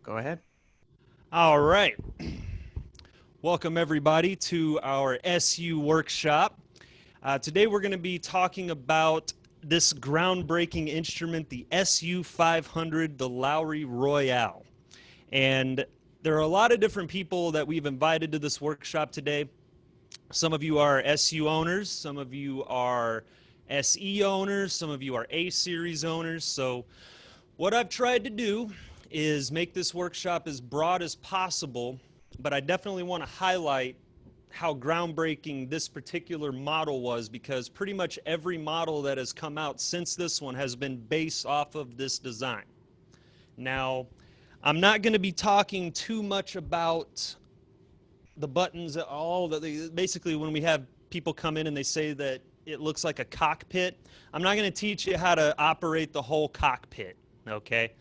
Go ahead. All right. Welcome, everybody, to our SU workshop. Today, we're going to be talking about this groundbreaking instrument, the SU 500, the Lowry Royale. And there are a lot of different people that we've invited to this workshop today. Some of you are SU owners, some of you are SE owners, some of you are A series owners. So, what I've tried to do is make this workshop as broad as possible, but I definitely want to highlight how groundbreaking this particular model was, because pretty much every model that has come out since this one has been based off of this design. Now, I'm not going to be talking too much about the buttons at all. Basically, when we have people come in and they say that it looks like a cockpit, I'm not going to teach you how to operate the whole cockpit, okay?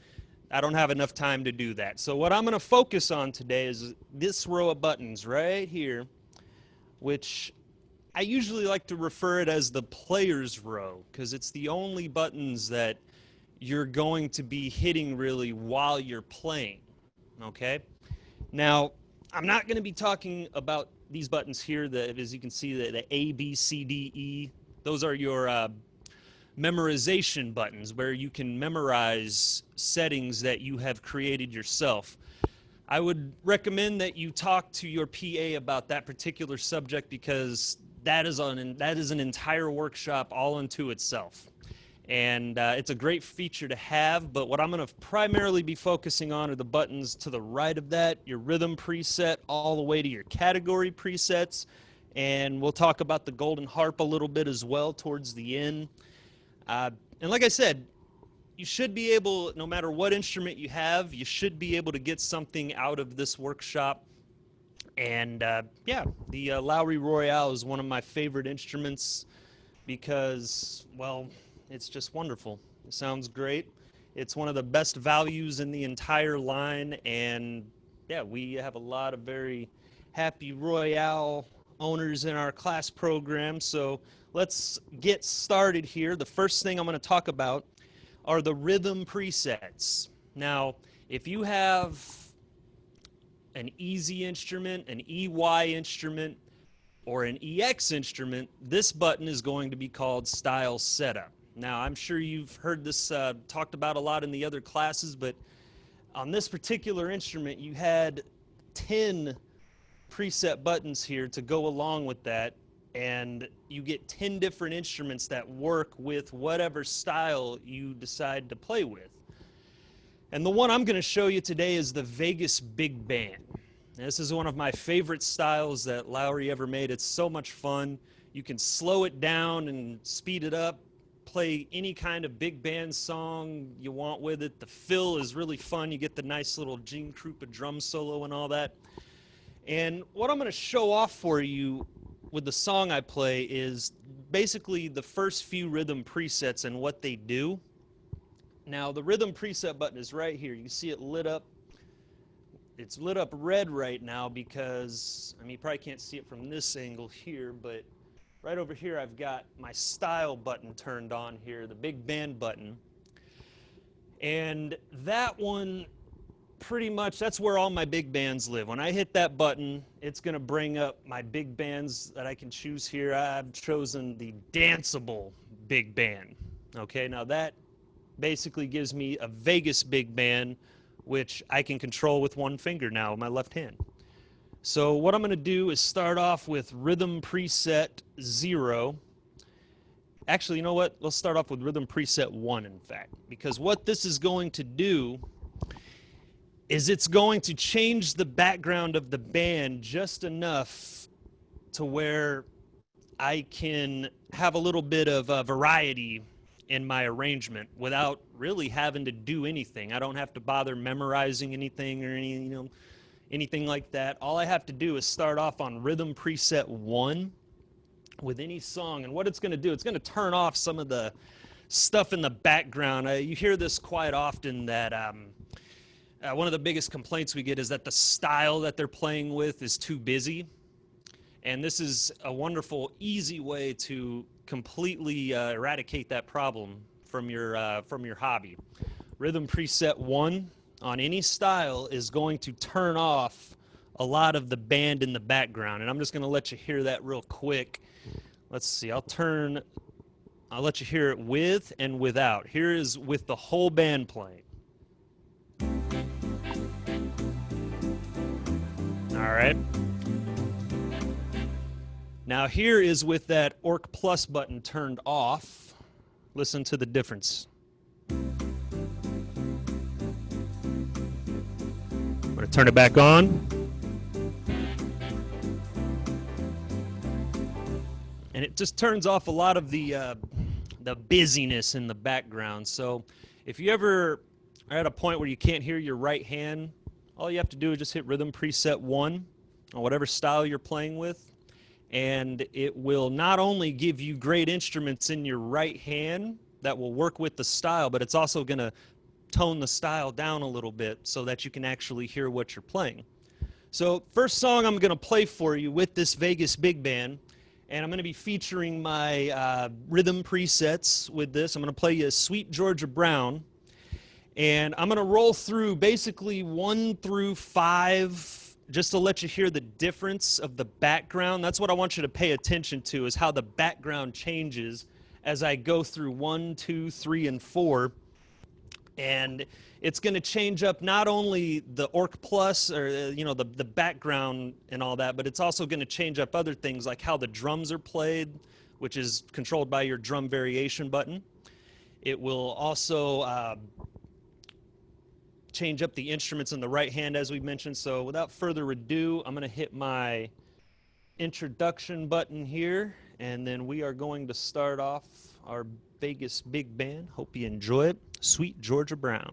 I don't have enough time to do that. So what I'm going to focus on today is this row of buttons right here, which I usually like to refer it as the player's row, because it's the only buttons that you're going to be hitting really while you're playing, okay? Now, I'm not going to be talking about these buttons here, as you can see, the A, B, C, D, E. Those are your memorization buttons where you can memorize settings that you have created yourself. I would recommend that you talk to your PA about that particular subject, because that is an entire workshop all unto itself. And it's a great feature to have, but what I'm going to primarily be focusing on are the buttons to the right of that, your rhythm preset, all the way to your category presets, and we'll talk about the golden harp a little bit as well towards the end. And like I said, you should be able, no matter what instrument you have, you should be able to get something out of this workshop. And yeah, the Lowry Royale is one of my favorite instruments because, well, it's just wonderful. It sounds great. It's one of the best values in the entire line. And yeah, we have a lot of very happy Royale owners in our class program. So let's get started here. The first thing I'm going to talk about are the rhythm presets. Now, if you have an easy instrument, an EY instrument, or an EX instrument, this button is going to be called Style Setup. Now, I'm sure you've heard this talked about a lot in the other classes, but on this particular instrument, you had 10 preset buttons here to go along with that, and you get 10 different instruments that work with whatever style you decide to play with. And the one I'm going to show you today is the Vegas Big Band. This is one of my favorite styles that Lowry ever made. It's so much fun. You can slow it down and speed it up, play any kind of big band song you want with it. The fill is really fun. You get the nice little Gene Krupa drum solo and all that. And what I'm going to show off for you with the song I play is basically the first few rhythm presets and what they do. Now, the rhythm preset button is right here. You see it lit up. It's lit up red right now because, I mean, you probably can't see it from this angle here, but right over here I've got my style button turned on here, the big band button. And that one, pretty much, that's where all my big bands live. When I hit that button, it's going to bring up my big bands that I can choose here. I've chosen the danceable big band. Okay, now that basically gives me a Vegas big band, which I can control with one finger now with my left hand. So what I'm going to do is start off with rhythm preset 0. Actually, you know what? Let's start off with rhythm preset 1, in fact, because what this is going to do is it's going to change the background of the band just enough to where I can have a little bit of variety in my arrangement without really having to do anything. I don't have to bother memorizing anything or anything like that. All I have to do is start off on rhythm preset 1 with any song, and what it's going to do, it's going to turn off some of the stuff in the background. You hear this quite often, that one of the biggest complaints we get is that the style that they're playing with is too busy. And this is a wonderful, easy way to completely eradicate that problem from your hobby. Rhythm preset 1 on any style is going to turn off a lot of the band in the background, and I'm just going to let you hear that real quick. Let's see, I'll let you hear it with and without. Here is with the whole band playing. All right. Now here is with that Orc Plus button turned off. Listen to the difference. I'm going to turn it back on. And it just turns off a lot of the busyness in the background. So if you ever are at a point where you can't hear your right hand, all you have to do is just hit Rhythm Preset 1 on whatever style you're playing with. And it will not only give you great instruments in your right hand that will work with the style, but it's also going to tone the style down a little bit so that you can actually hear what you're playing. So first song I'm going to play for you with this Vegas Big Band, and I'm going to be featuring my rhythm presets with this. I'm going to play you Sweet Georgia Brown, and I'm going to roll through basically 1 through 5 just to let you hear the difference of the background. That's what I want you to pay attention to, is how the background changes as I go through 1, 2, 3, and 4. And it's going to change up not only the Orc Plus or the background and all that, but it's also going to change up other things like how the drums are played, which is controlled by your drum variation button. It will also change up the instruments in the right hand, as we mentioned. So without further ado, I'm going to hit my introduction button here, and then we are going to start off our Vegas Big Band. Hope you enjoy it. Sweet Georgia Brown.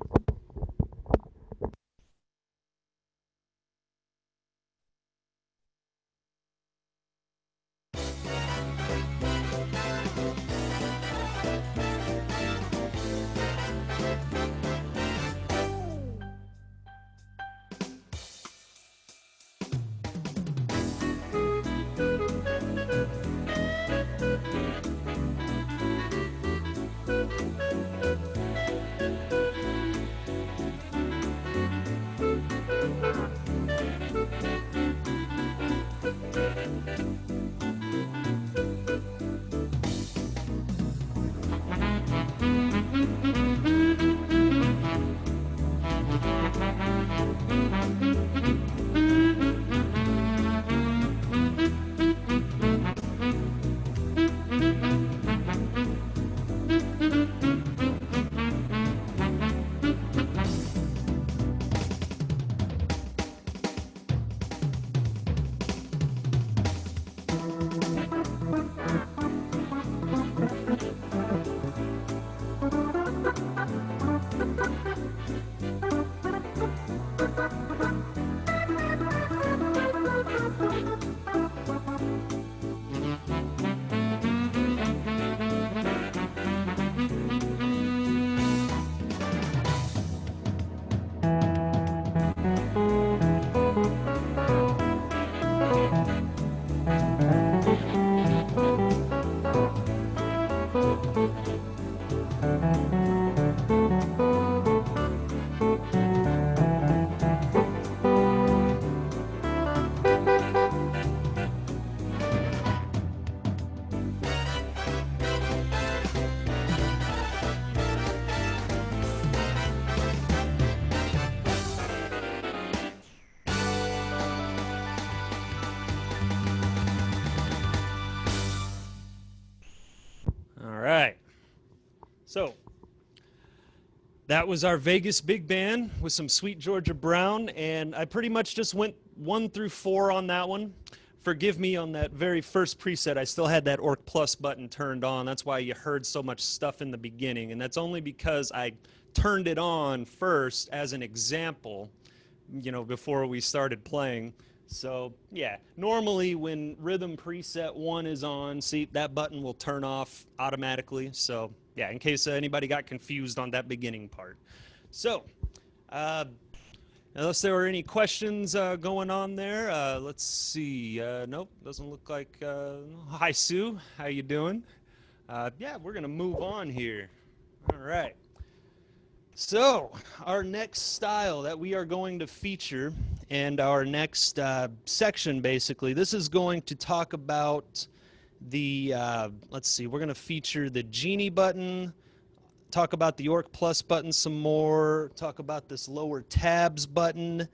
So that was our Vegas Big Band with some Sweet Georgia Brown, and I pretty much just went 1 through 4 on that one. Forgive me, on that very first preset, I still had that Orc Plus button turned on. That's why you heard so much stuff in the beginning, and that's only because I turned it on first as an example, before we started playing. So yeah, normally when Rhythm Preset 1 is on, see, that button will turn off automatically. So yeah, in case anybody got confused on that beginning part. So unless there were any questions going on there, let's see. Nope, doesn't look like. Hi, Sue. How you doing? Yeah, we're gonna move on here. All right. So, our next style that we are going to feature, and our next section basically, this is going to talk about the, let's see, we're going to feature the Genie button, talk about the York Plus button some more, talk about this lower tabs button,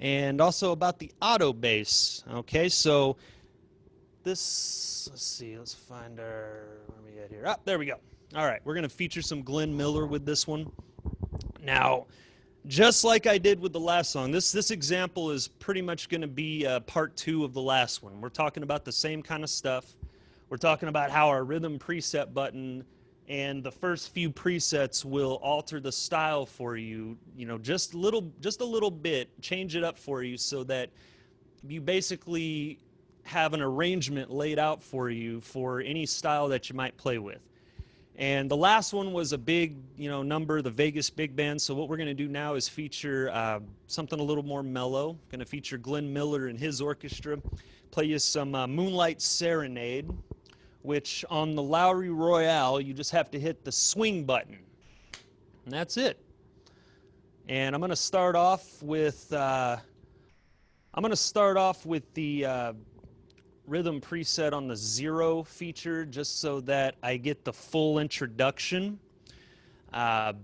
and also about the auto bass. Okay, so this, let's see, let's find our, where are we at here? Ah, there we go. All right, we're going to feature some Glenn Miller with this one. Now, just like I did with the last song, this example is pretty much going to be part two of the last one. We're talking about the same kind of stuff. We're talking about how our rhythm preset button and the first few presets will alter the style for you, you know, just a little bit, change it up for you so that you basically have an arrangement laid out for you for any style that you might play with. And the last one was a big, you know, number, the Vegas Big Band. So what we're going to do now is feature something a little more mellow. Going to feature Glenn Miller and his orchestra. Play you some Moonlight Serenade, which on the Lowry Royale, you just have to hit the swing button. And that's it. And I'm going to start off with the rhythm preset on the 0 feature just so that I get the full introduction. And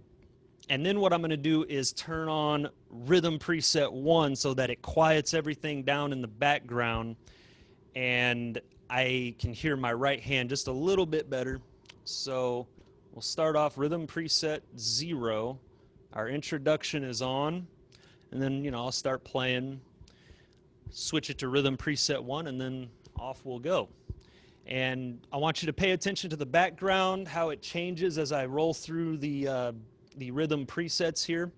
then what I'm going to do is turn on rhythm preset 1 so that it quiets everything down in the background and I can hear my right hand just a little bit better. So we'll start off rhythm preset 0. Our introduction is on, and then, you know, I'll start playing, switch it to rhythm preset 1, and then off we'll go. And I want you to pay attention to the background, how it changes as I roll through the rhythm presets here.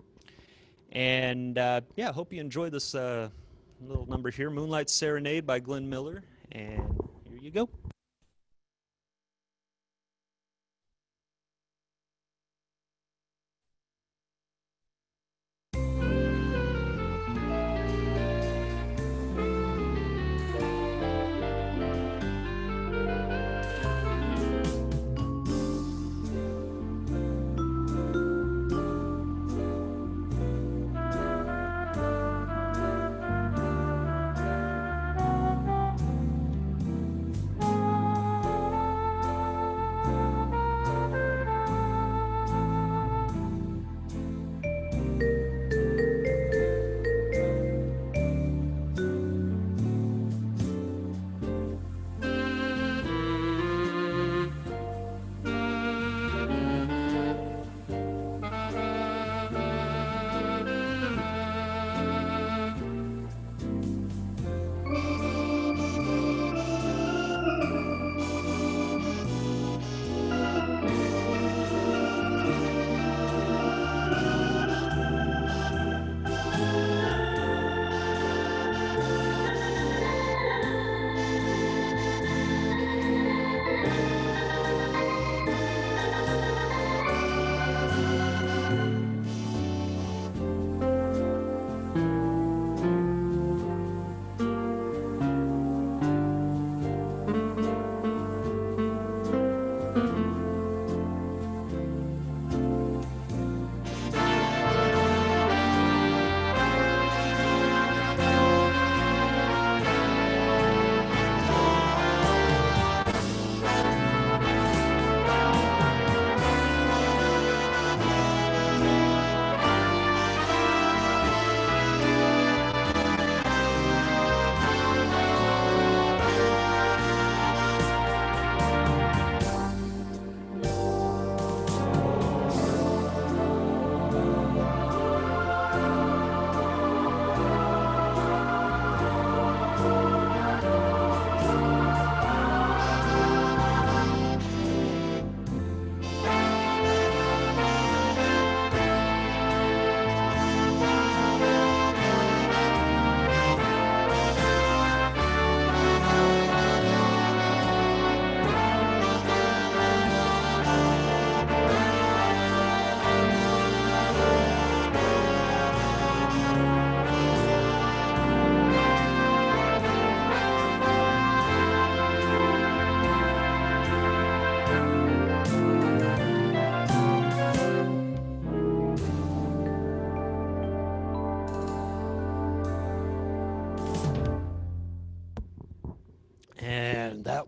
And yeah, I hope you enjoy this little number here, Moonlight Serenade by Glenn Miller. And here you go.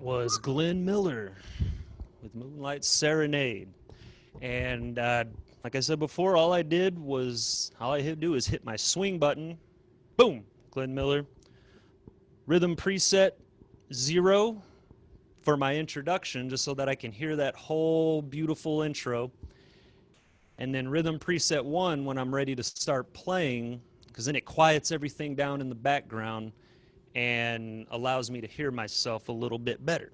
was Glenn Miller with Moonlight Serenade. And like I said before, all I had to do is hit my swing button. Boom, Glenn Miller. Rhythm preset 0 for my introduction, just so that I can hear that whole beautiful intro. And then rhythm preset 1 when I'm ready to start playing, because then it quiets everything down in the background and allows me to hear myself a little bit better.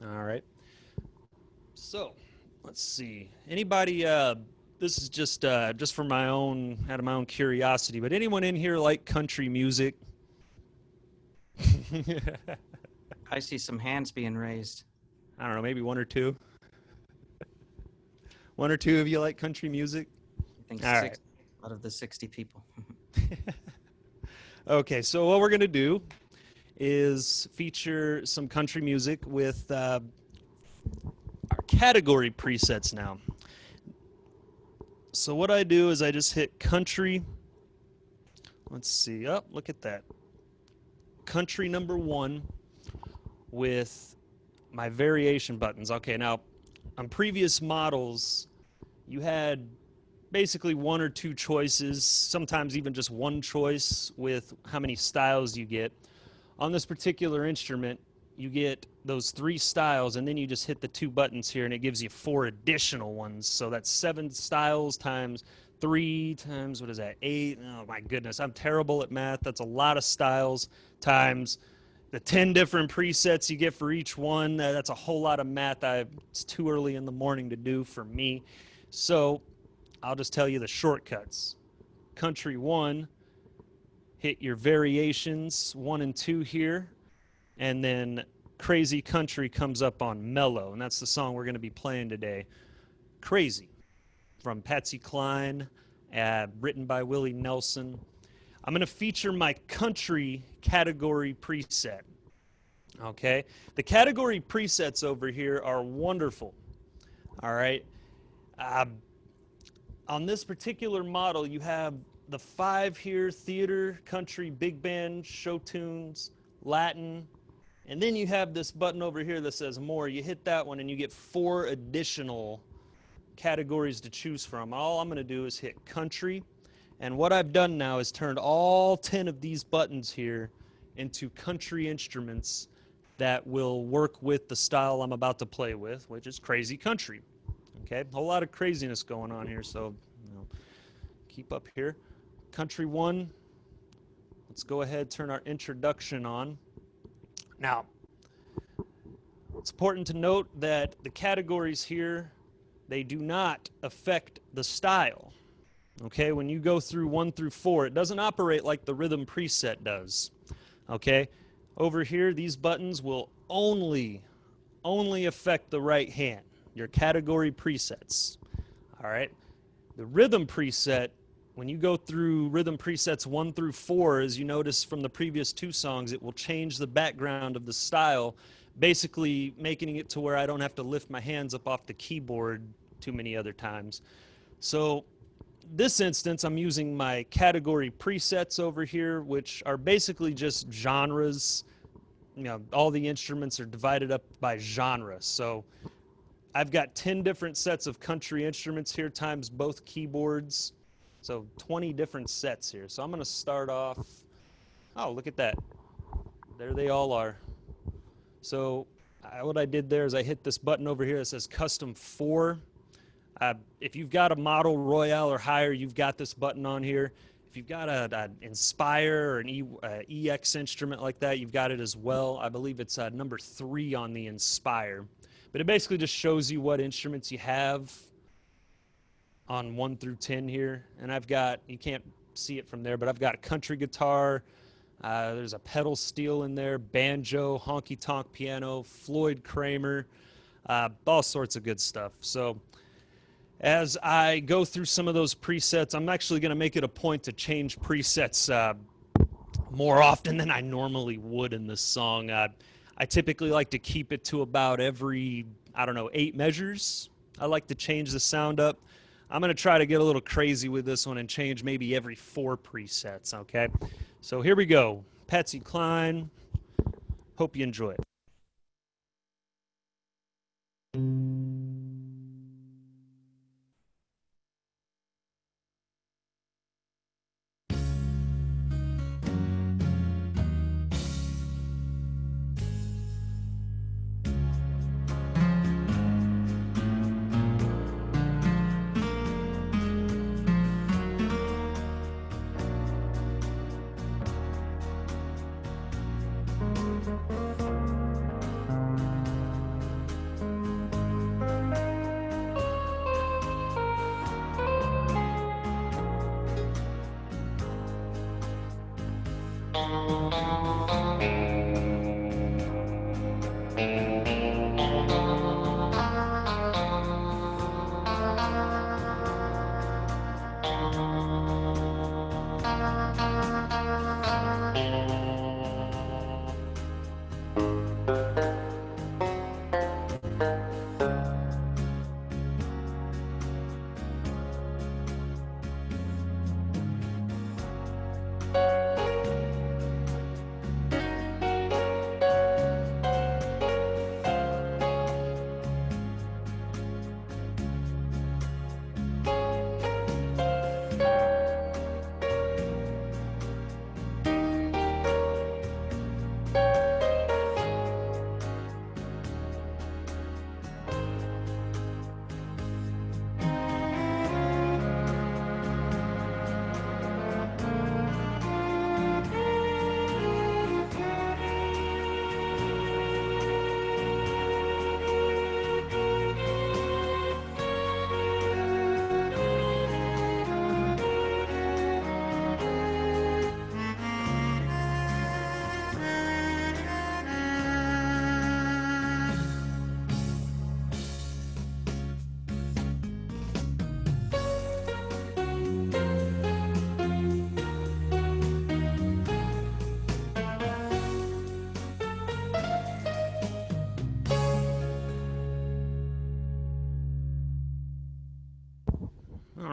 All right. So let's see. Anybody? This is just for my own, out of my own curiosity. But anyone in here like country music? I see some hands being raised. I don't know, maybe one or two. One or two of you like country music? I think All 6 out of the 60 people. Okay, so what we're going to do is feature some country music with our category presets now. So what I do is I just hit country. Let's see. Oh, look at that. Country number 1 with my variation buttons. Okay, now on previous models, you had basically 1 or 2 choices, sometimes even just 1 choice with how many styles you get. On this particular instrument, you get those 3 styles, and then you just hit the 2 buttons here, and it gives you 4 additional ones. So that's 7 styles times 3 times, what is that, 8? Oh my goodness, I'm terrible at math. That's a lot of styles times the 10 different presets you get for each one. That's a whole lot of math. It's too early in the morning to do for me. So I'll just tell you the shortcuts. Country 1, hit your variations 1 and 2 here, and then Crazy Country comes up on mellow, and that's the song we're going to be playing today. Crazy, from Patsy Cline, written by Willie Nelson. I'm going to feature my country category preset. Okay, the category presets over here are wonderful. All right, on this particular model, you have the 5 here: theater, country, big band, show tunes, Latin, and then you have this button over here that says more. You hit that one and you get 4 additional categories to choose from. All I'm going to do is hit country, and what I've done now is turned all 10 of these buttons here into country instruments that will work with the style I'm about to play with, which is crazy country. Okay, a whole lot of craziness going on here, so keep up here. Country 1, let's go ahead, turn our introduction on. Now, it's important to note that the categories here, they do not affect the style. Okay, when you go through 1 through 4, it doesn't operate like the rhythm preset does. Okay, over here, these buttons will only affect the right hand, your category presets. All right, the rhythm preset, when you go through rhythm presets 1 through 4, as you notice from the previous 2 songs, it will change the background of the style, basically making it to where I don't have to lift my hands up off the keyboard too many other times. So this instance, I'm using my category presets over here, which are basically just genres. All the instruments are divided up by genre. So I've got 10 different sets of country instruments here times both keyboards. So 20 different sets here. So I'm going to start off. Oh, look at that. There they all are. So what I did there is I hit this button over here that says Custom 4. If you've got a Model Royale or higher, you've got this button on here. If you've got an Inspire or an EX instrument like that, you've got it as well. I believe it's number 3 on the Inspire. But it basically just shows you what instruments you have on 1 through 10 here. And I've got, you can't see it from there, but I've got a country guitar. There's a pedal steel in there, banjo, honky-tonk piano, Floyd Kramer, all sorts of good stuff. So as I go through some of those presets, I'm actually going to make it a point to change presets more often than I normally would in this song. I typically like to keep it to about every, 8 measures. I like to change the sound up. I'm going to try to get a little crazy with this one and change maybe every 4 presets, okay? So here we go. Patsy Cline. Hope you enjoy it.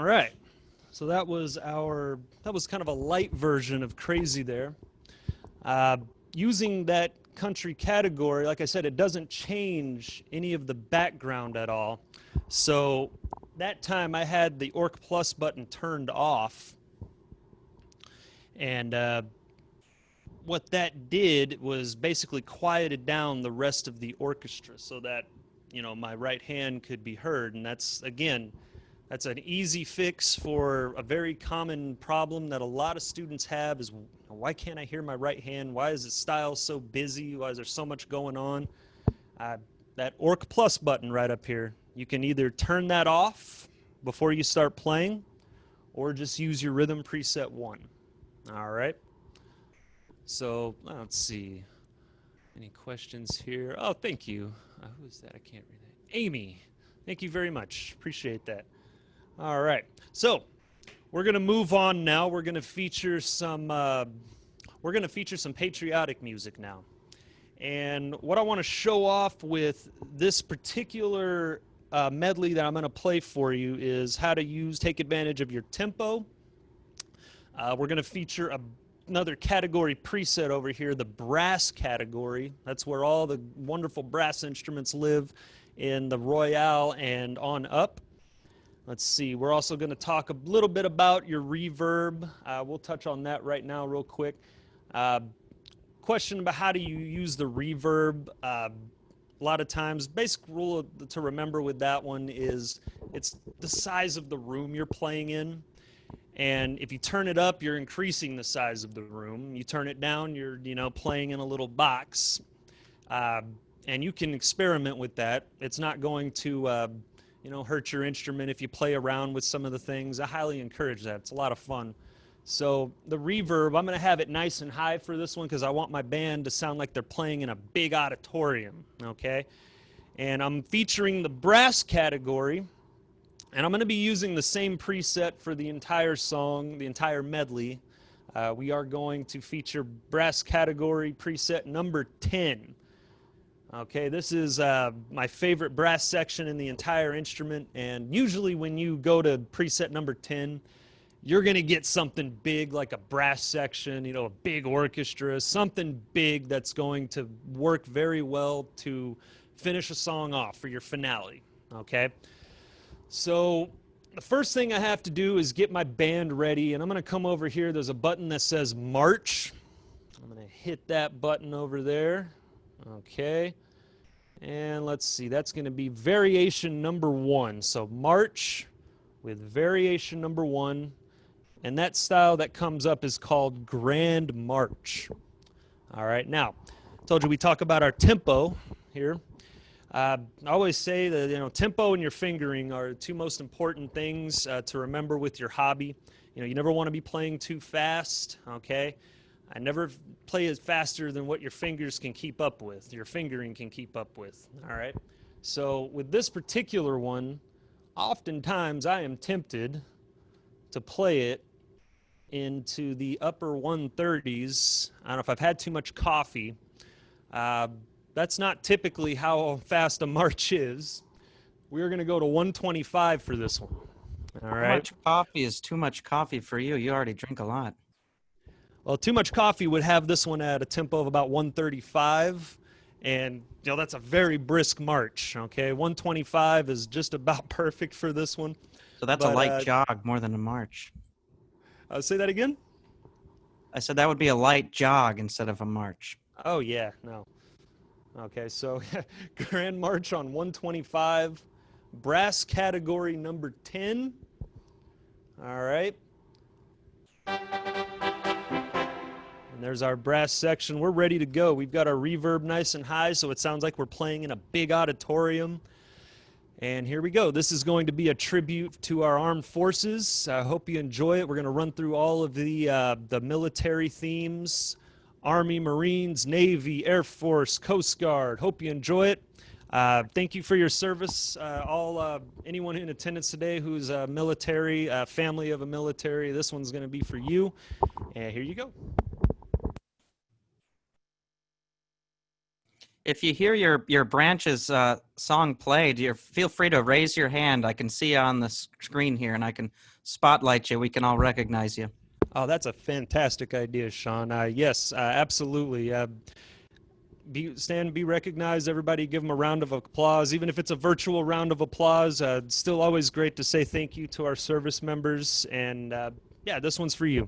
All right. So that was kind of a light version of Crazy there. Using that country category, like I said, it doesn't change any of the background at all. So that time I had the Orc Plus button turned off. And what that did was basically quieted down the rest of the orchestra so that, my right hand could be heard. And that's, again, that's an easy fix for a very common problem that a lot of students have is, why can't I hear my right hand? Why is the style so busy? Why is there so much going on? That Orc Plus button right up here, you can either turn that off before you start playing or just use your rhythm preset 1. All right. So let's see. Any questions here? Oh, thank you. Who is that? I can't read that. Amy. Thank you very much. Appreciate that. All right. So we're going to move on now. We're going to feature some patriotic music now. And what I want to show off with this particular medley that I'm going to play for you is how to take advantage of your tempo. We're going to feature another category preset over here, the brass category. That's where all the wonderful brass instruments live in the Royale and on up. Let's see, we're also going to talk a little bit about your reverb. We'll touch on that right now real quick. Question about how do you use the reverb. A lot of times, basic rule to remember with that one is it's the size of the room you're playing in. And if you turn it up, you're increasing the size of the room. You turn it down, you're playing in a little box. And you can experiment with that. It's not going to hurt your instrument if you play around with some of the things. I highly encourage that. It's a lot of fun. So the reverb, I'm going to have it nice and high for this one because I want my band to sound like they're playing in a big auditorium, okay? And I'm featuring the brass category, and I'm going to be using the same preset for the entire song, the entire medley. We are going to feature brass category preset number 10. Okay, this is my favorite brass section in the entire instrument, and usually when you go to preset number 10, you're going to get something big like a brass section, a big orchestra, something big that's going to work very well to finish a song off for your finale, okay? So the first thing I have to do is get my band ready, and I'm going to come over here. There's a button that says March. I'm going to hit that button over there. Okay, and let's see, that's going to be variation number 1. So March with variation number 1, and that style that comes up is called Grand March. All right, now, I told you we talk about our tempo here. I always say that tempo and your fingering are the two most important things to remember with your hobby. You never want to be playing too fast, okay? I never play as faster than what your fingers can keep up with, your fingering can keep up with. All right. So with this particular one, oftentimes I am tempted to play it into the upper 130s. I don't know if I've had too much coffee. Uh, that's not typically how fast a march is. We're going to go to 125 for this one. All How right. much coffee is too much coffee for you? You already drink a lot. Well, too much coffee would have this one at a tempo of about 135, and that's a very brisk march. Okay, 125 is just about perfect for this one. So that's a light jog more than a march. Say that again? I said that would be a light jog instead of a march. Oh yeah, no. Okay, so Grand March on 125, brass category number 10. All right. And there's our brass section. We're ready to go. We've got our reverb nice and high, so it sounds like we're playing in a big auditorium. And here we go. This is going to be a tribute to our armed forces. I hope you enjoy it. We're going to run through all of the military themes: Army, Marines, Navy, Air Force, Coast Guard. Hope you enjoy it. Thank you for your service. Anyone in attendance today who's a military, family of a military, this one's going to be for you. And here you go. If you hear your branch's song played, feel free to raise your hand. I can see you on the screen here, and I can spotlight you. We can all recognize you. Oh, that's a fantastic idea, Sean. Yes, absolutely. Be recognized. Everybody give them a round of applause. Even if it's a virtual round of applause, it's still always great to say thank you to our service members. And yeah, this one's for you.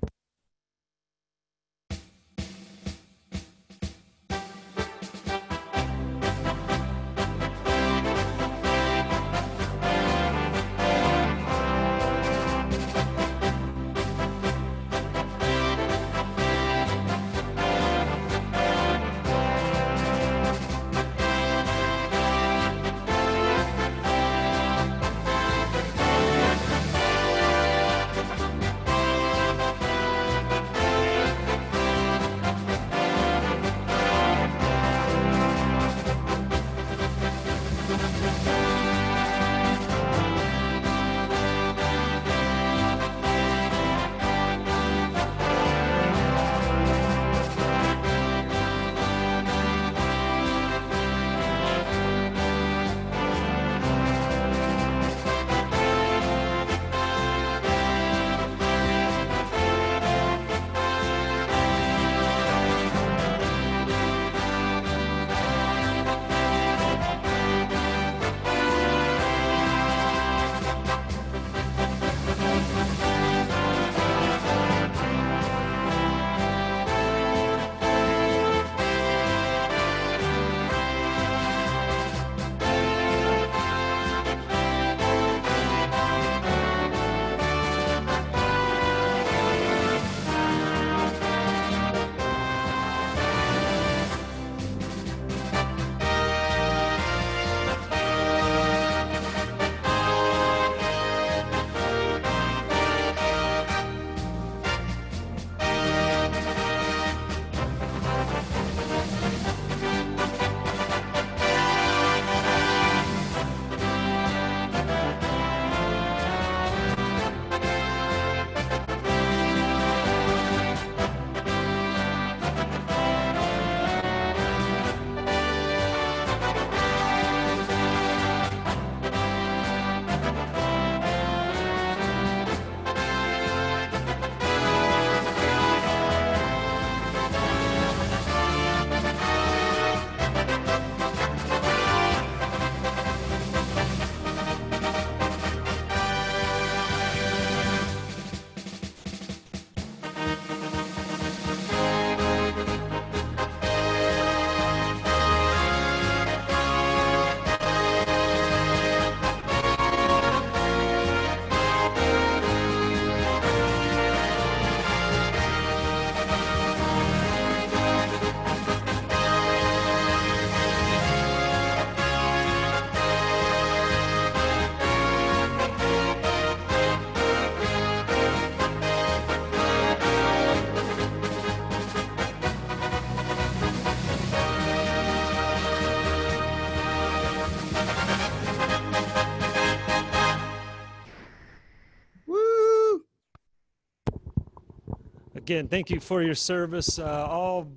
again, thank you for your service. All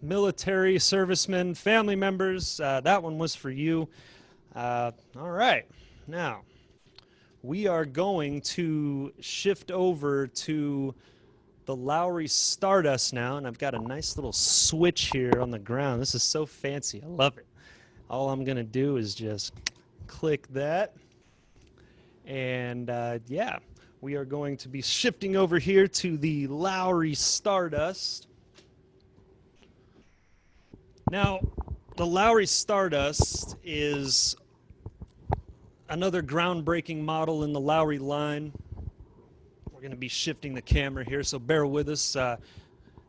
military servicemen, family members, that one was for you. All right, now we are going to shift over to the Lowry Stardust now, and I've got a nice little switch here on the ground. This is so fancy. I love it. All I'm going to do is just click that, and yeah, we are going to be shifting over here to the Lowry Stardust. Now, the Lowry Stardust is another groundbreaking model in the Lowry line. We're going to be shifting the camera here, so bear with us.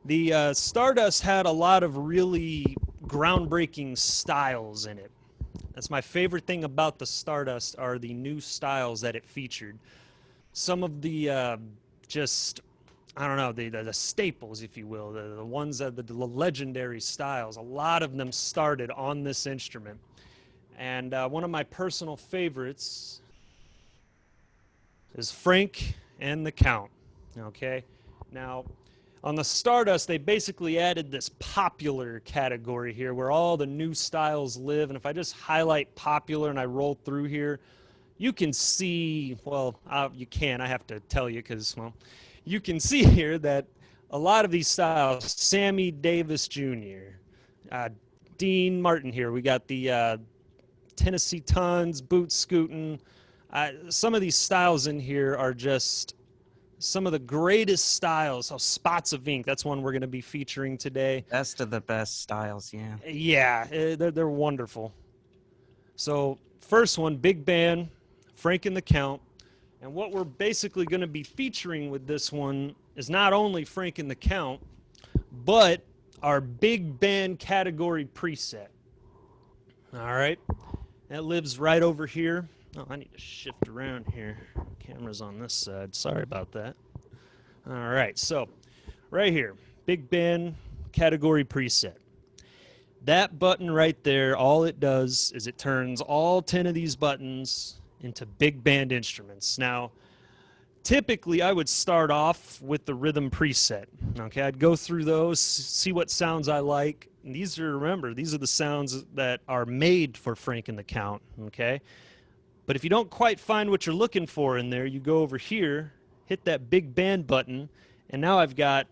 The Stardust had a lot of really groundbreaking styles in it. That's my favorite thing about the Stardust, are the new styles that it featured. Some of the just, I don't know, the staples, if you will, the ones that the legendary styles, a lot of them started on this instrument. And one of my personal favorites is Frank and the Count. Okay, now on the Stardust, they basically added this popular category here where all the new styles live. And if I just highlight popular and I roll through here, you can see, well, you can, I have to tell you because, well, you can see here that a lot of these styles, Sammy Davis Jr., Dean Martin here, we got the Tennessee Tons, Boot Scootin'. Some of these styles in here are just some of the greatest styles. Oh, Spots of Ink, that's one we're going to be featuring today. Best of the best styles, yeah. Yeah, they're wonderful. So first one, big band, Frank and the Count. And what we're basically going to be featuring with this one is not only Frank and the Count, but our big band category preset. All right, that lives right over here. Oh, I need to shift around here. Camera's on this side. Sorry about that. All right, so right here, big band category preset. That button right there, all it does is it turns all 10 of these buttons into big band instruments. Now, typically I would start off with the rhythm preset. Okay, I'd go through those, see what sounds I like. And these are, remember, these are the sounds that are made for Frank and the Count. Okay, but if you don't quite find what you're looking for in there, you go over here, hit that big band button, and now I've got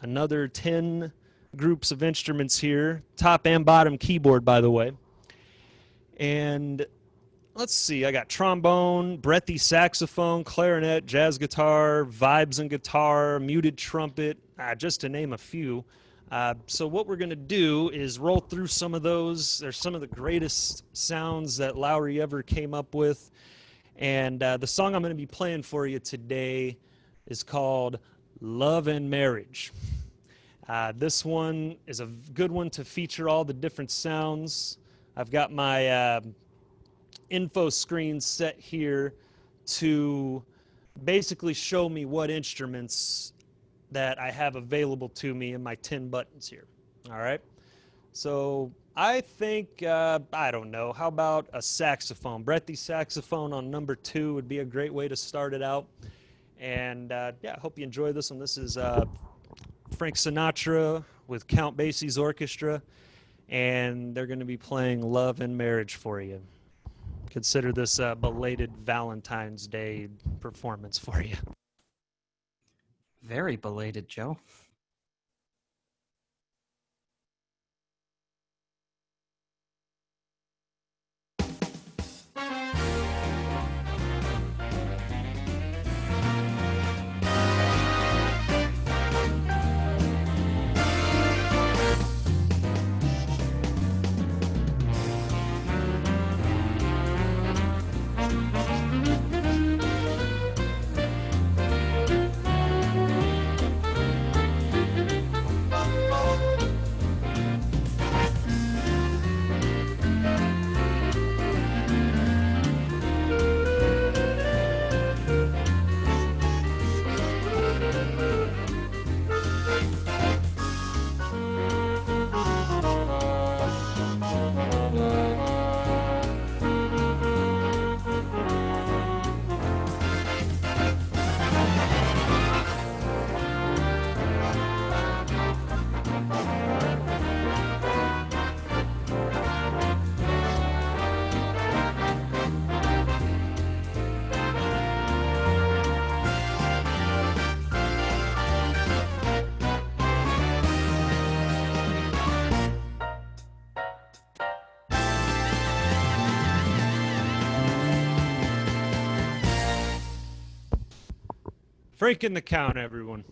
another 10 groups of instruments here, top and bottom keyboard, by the way. And let's see, I got trombone, breathy saxophone, clarinet, jazz guitar, vibes and guitar, muted trumpet, just to name a few. So what we're going to do is roll through some of those. They're some of the greatest sounds that Lowry ever came up with. And the song I'm going to be playing for you today is called Love and Marriage. This one is a good one to feature all the different sounds. I've got my info screen set here to basically show me what instruments that I have available to me in my 10 buttons here. All right, so I think, I don't know, how about a saxophone? Breathy saxophone on number 2 would be a great way to start it out. And yeah, I hope you enjoy this one. This is Frank Sinatra with Count Basie's orchestra, and they're going to be playing Love and Marriage for you. Consider this a belated Valentine's Day performance for you. Very belated, Joe. Frank the count, everyone.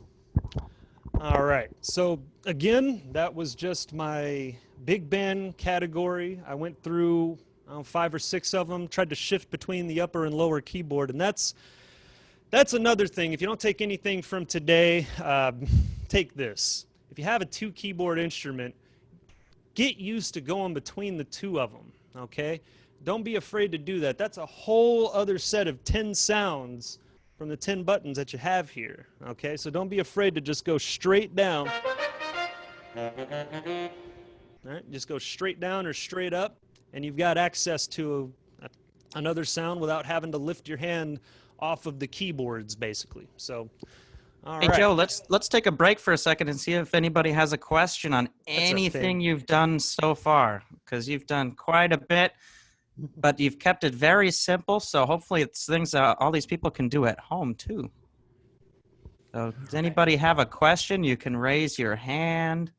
All right. So again, that was just my big band category. I went through 5 or 6 of them, tried to shift between the upper and lower keyboard, and that's another thing. If you don't take anything from today, take this. If you have a 2 keyboard instrument, get used to going between the 2 of them, okay? Don't be afraid to do that. That's a whole other set of 10 sounds from the 10 buttons that you have here, okay? So don't be afraid to just go straight down. All right, just go straight down or straight up, and you've got access to another sound without having to lift your hand off of the keyboards, basically. So, all Hey right. Joe, let's take a break for a second and see if anybody has a question on anything you've done so far, because you've done quite a bit, but you've kept it very simple. So hopefully it's things all these people can do at home too. So does anybody have a question? You can raise your hand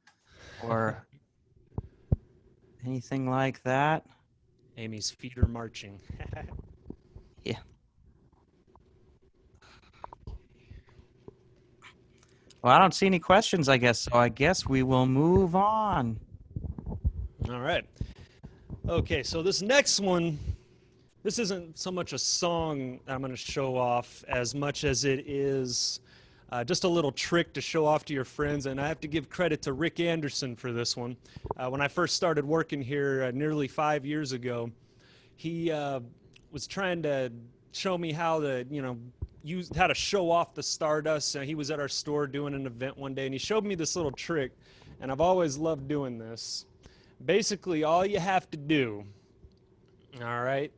or anything like that. Amy's feet are marching. Yeah. Well, I don't see any questions, I guess, so I guess we will move on. All right. Okay, so this next one, this isn't so much a song I'm going to show off as much as it is just a little trick to show off to your friends, and I have to give credit to Rick Anderson for this one. When I first started working here nearly 5 years ago, he was trying to show me how to, how to show off the Stardust. He was at our store doing an event one day, and he showed me this little trick, and I've always loved doing this. Basically, all you have to do, all right,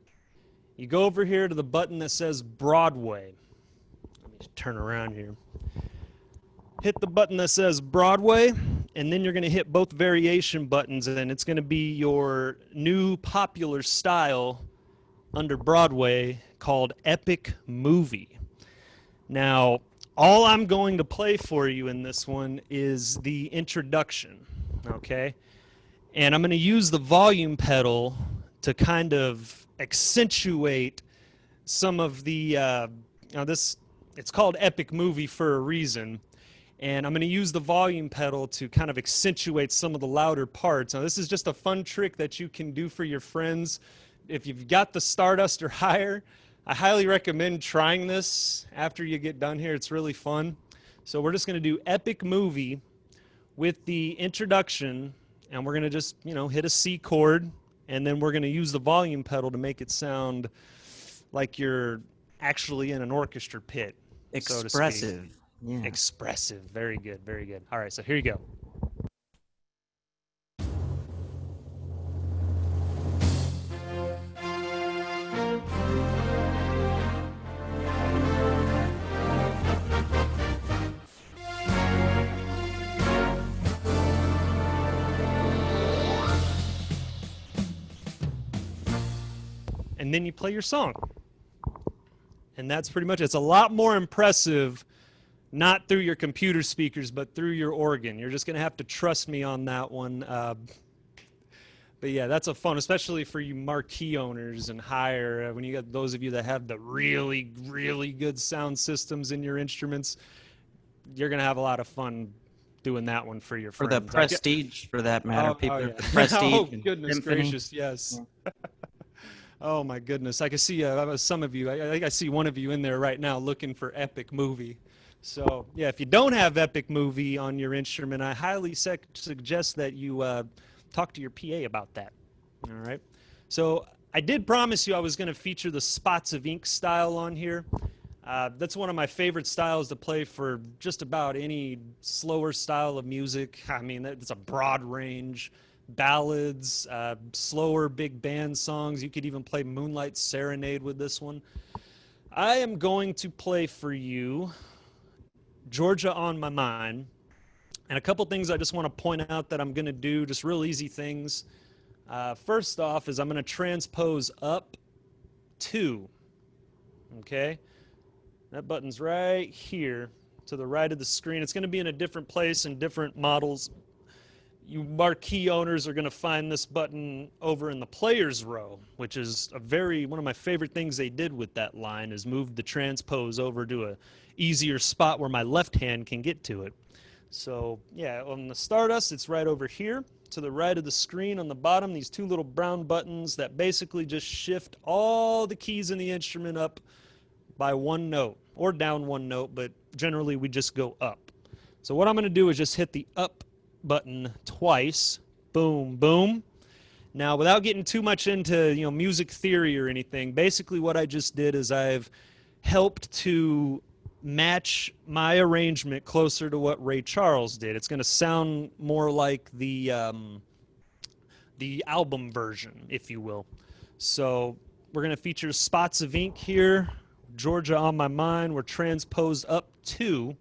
you go over here to the button that says Broadway. Let me turn around here. Hit the button that says Broadway, and then you're going to hit both variation buttons, and it's going to be your new popular style under Broadway called Epic Movie. Now, all I'm going to play for you in this one is the introduction, okay? And I'm going to use the volume pedal to kind of accentuate some of the, it's called Epic Movie for a reason. And I'm going to use the volume pedal to kind of accentuate some of the louder parts. Now, this is just a fun trick that you can do for your friends. If you've got the Stardust or higher, I highly recommend trying this after you get done here. It's really fun. So we're just going to do Epic Movie with the introduction, and we're going to just, hit a C chord, and then we're going to use the volume pedal to make it sound like you're actually in an orchestra pit. Expressive. So yeah. Expressive. Very good, very good. All right, so here you go. And then you play your song. And that's pretty much it. It's a lot more impressive, not through your computer speakers, but through your organ. You're just going to have to trust me on that one. But yeah, that's a fun, especially for you marquee owners and higher, when you got those of you that have the really, really good sound systems in your instruments, you're going to have a lot of fun doing that one for your friends. For the prestige, for that matter. People, the prestige. Oh, goodness symphony. gracious, yes. Yeah. Oh, my goodness. I can see some of you. I think I see one of you in there right now looking for Epic Movie. So, yeah, if you don't have Epic Movie on your instrument, I highly suggest that you talk to your PA about that. All right? So I did promise you I was going to feature the Spots of Ink style on here. That's one of my favorite styles to play for just about any slower style of music. I mean, it's a broad range. Ballads, slower big band songs. You could even play Moonlight Serenade with this one. I am going to play for you Georgia on My Mind. And a couple things I just want to point out that I'm going to do, just real easy things. First off is I'm going to transpose up 2. Okay? That button's right here to the right of the screen. It's going to be in a different place in different models. you marquee owners are going to find this button over in the players row, which is one of my favorite things they did with that line is move the transpose over to a easier spot where my left hand can get to it. So yeah, on the Stardust, it's right over here to the right of the screen on the bottom, these two little brown buttons that basically just shift all the keys in the instrument up by one note or down one note, but generally we just go up. So what I'm going to do is just hit the up button twice. Boom, boom. Now, without getting too much into music theory or anything, basically what I just did is I've helped to match my arrangement closer to what Ray Charles did. It's going to sound more like the album version, if you will. So we're going to feature Spots of Ink here, Georgia on My Mind. We're transposed up 2.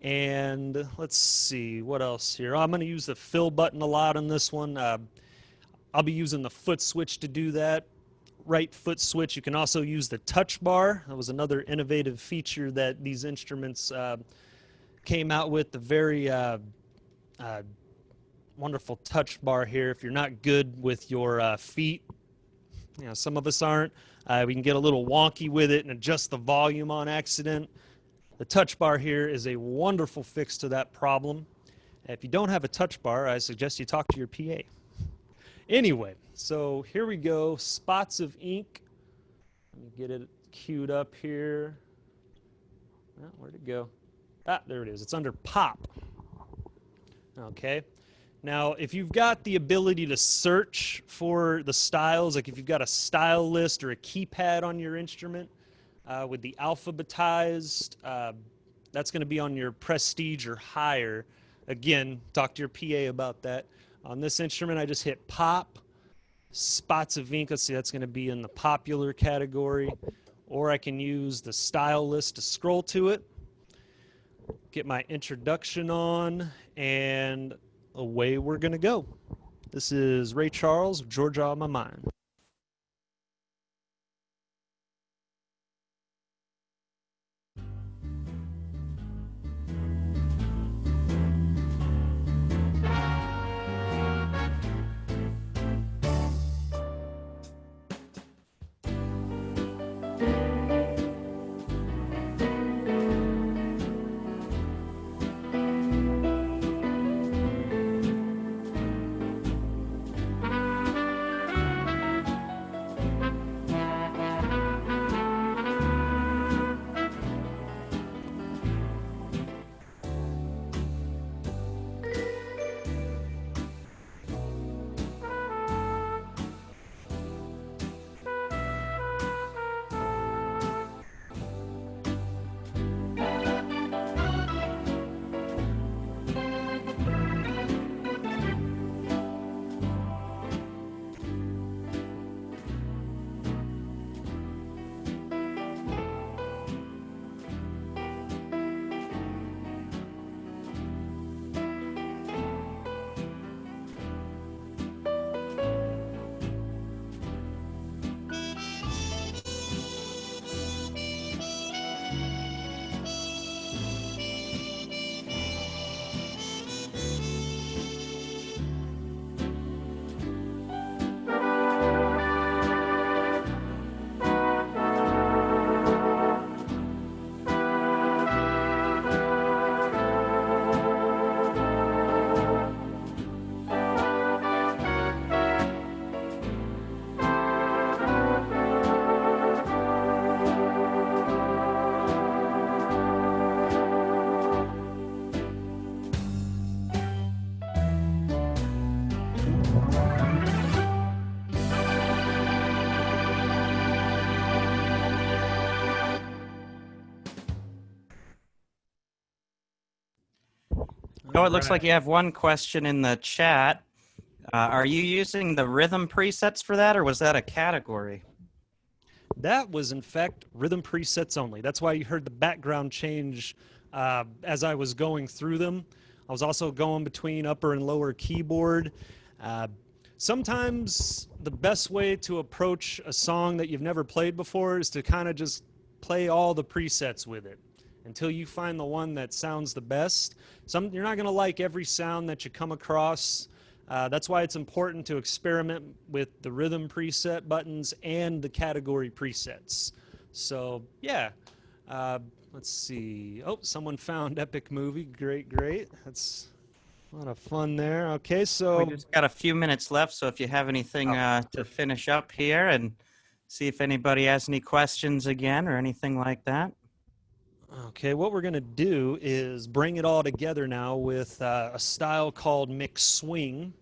And let's see, what else here? I'm going to use the fill button a lot on this one. I'll be using the foot switch to do that. Right foot switch. You can also use the touch bar. That was another innovative feature that these instruments came out with. The very wonderful touch bar here. If you're not good with your feet, some of us aren't. We can get a little wonky with it and adjust the volume on accident. The touch bar here is a wonderful fix to that problem. If you don't have a touch bar, I suggest you talk to your PA. Anyway, so here we go, Spots of Ink. Let me get it queued up here. Oh, where'd it go? Ah, there it is. It's under Pop. Okay. Now, if you've got the ability to search for the styles, like if you've got a style list or a keypad on your instrument, with the alphabetized, that's going to be on your Prestige or higher. Again, talk to your PA about that. On this instrument, I just hit Pop, Spots of Ink. Let's see, that's going to be in the popular category. Or I can use the style list to scroll to it, get my introduction on, and away we're going to go. This is Ray Charles of Georgia on My Mind. Oh, it looks like you have one question in the chat. Are you using the rhythm presets for that, or was that a category? That was, in fact, rhythm presets only. That's why you heard the background change as I was going through them. I was also going between upper and lower keyboard. Sometimes the best way to approach a song that you've never played before is to kind of just play all the presets with it. until you find the one that sounds the best. You're not going to like every sound that you come across. That's why it's important to experiment with the rhythm preset buttons and the category presets. So yeah, let's see. Oh, someone found Epic Movie. Great, great. That's a lot of fun there. Okay, so We just got a few minutes left, so if you have anything to finish up here and see if anybody has any questions again or anything like that. okay, what we're going to do is bring it all together now with a style called mixed swing,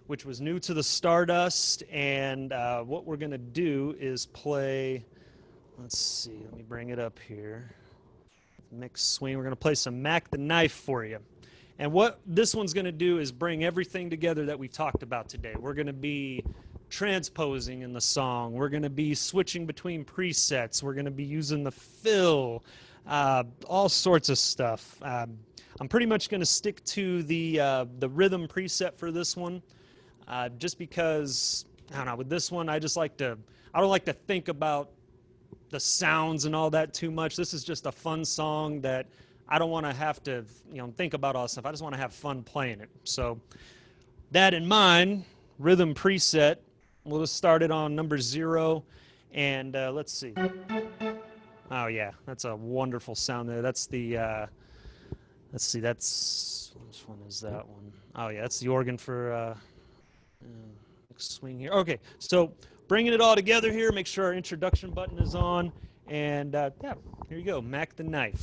which was new to the Stardust. And what we're going to do is play, let's see, let me bring it up here. Mixed swing. We're going to play some Mac the Knife for you. And what this one's going to do is bring everything together that we talked about today. We're going to be transposing in the song. We're going to be switching between presets. We're going to be using the fill, all sorts of stuff. I'm pretty much going to stick to the rhythm preset for this one, just because, I don't know, with this one, I don't like to think about the sounds and all that too much. This is just a fun song that I don't want to have to, think about all that stuff. I just want to have fun playing it. So that in mind, rhythm preset, we'll just start it on number 0. And let's see. Oh yeah, that's a wonderful sound there. That's the, let's see, which one is that one? Oh yeah, that's the organ for swing here. Okay, so bringing it all together here, make sure our introduction button is on. And yeah, here you go, Mac the Knife.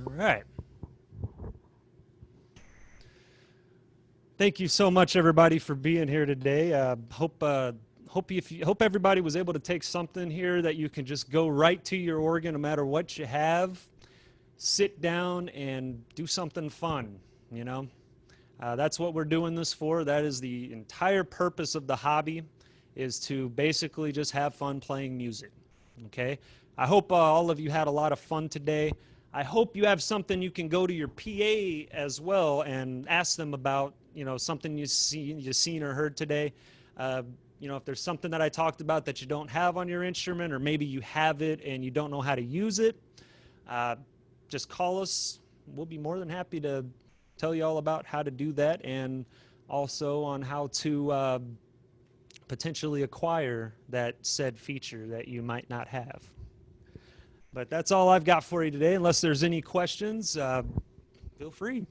Right. Thank you so much, everybody, for being here today. Hope everybody was able to take something here that you can just go right to your organ, no matter what you have. Sit down and do something fun. That's what we're doing this for. That is the entire purpose of the hobby, is to basically just have fun playing music. Okay. I hope all of you had a lot of fun today. I hope you have something you can go to your PA as well and ask them about, something you've seen or heard today. If there's something that I talked about that you don't have on your instrument, or maybe you have it and you don't know how to use it, just call us, we'll be more than happy to tell you all about how to do that, and also on how to potentially acquire that said feature that you might not have. But that's all I've got for you today. Unless there's any questions, feel free.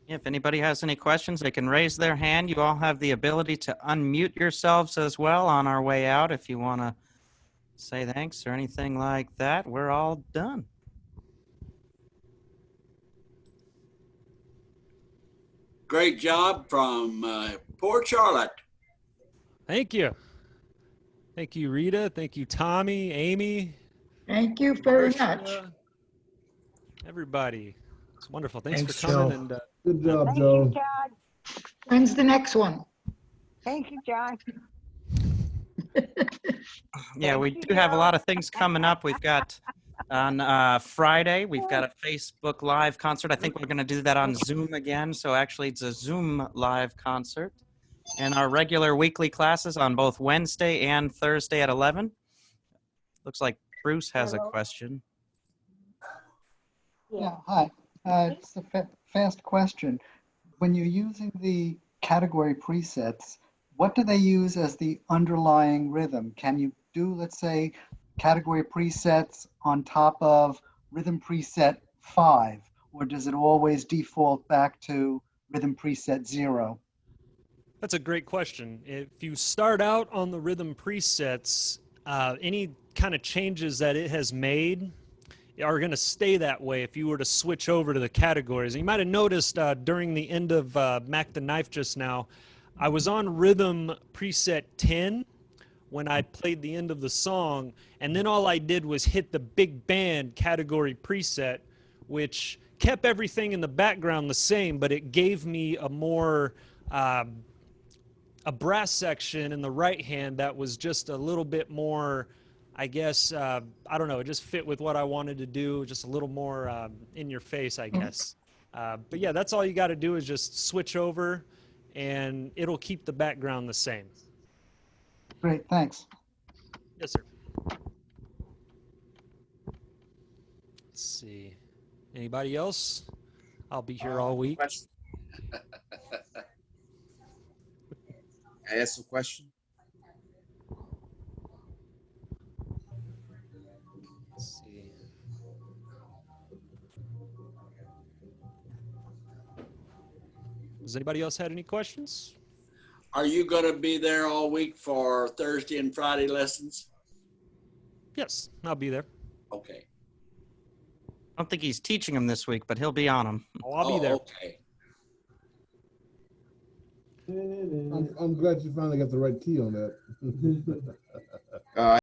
If anybody has any questions, they can raise their hand. You all have the ability to unmute yourselves as well on our way out if you want to say thanks or anything like that. We're all done. Great job from Port Charlotte. Thank you. Thank you, Rita. Thank you, Tommy, Amy. Thank you very Marcia, much. everybody. It's wonderful. Thanks Thanks, for coming. Joe. And Good job, Thank Joe. you, John. When's the next one? Thank you, John. Yeah, Thank we you, do have a Joe. lot of things coming up. We've got on Friday, we've got a Facebook Live concert. I think we're going to do that on Zoom again. So actually, it's a Zoom live concert. And our regular weekly classes on both Wednesday and Thursday at 11. Looks like Bruce has a question. Yeah, hi. It's a fast question. When you're using the category presets, what do they use as the underlying rhythm? Can you do, let's say, category presets on top of rhythm preset 5, or does it always default back to rhythm preset 0? that's a great question. If you start out on the rhythm presets, any kind of changes that it has made are going to stay that way if you were to switch over to the categories. And you might have noticed during the end of Mac the Knife just now, I was on rhythm preset 10 when I played the end of the song, and then all I did was hit the big band category preset, which kept everything in the background the same, but it gave me a more a brass section in the right hand that was just a little bit more, I guess, I don't know, it just fit with what I wanted to do, just a little more in your face, I guess. But yeah, that's all you got to do is just switch over, and it'll keep the background the same. Great, thanks. Yes, sir. Let's see. Anybody else? I'll be here all week. Question. Can I ask a question? Let's see. Does anybody else had any questions? Are you going to be there all week for Thursday and Friday lessons? Yes, I'll be there. Okay. I don't think he's teaching them this week, but he'll be on them. Oh, I'll be there. Okay. I'm glad you finally got the right key on that.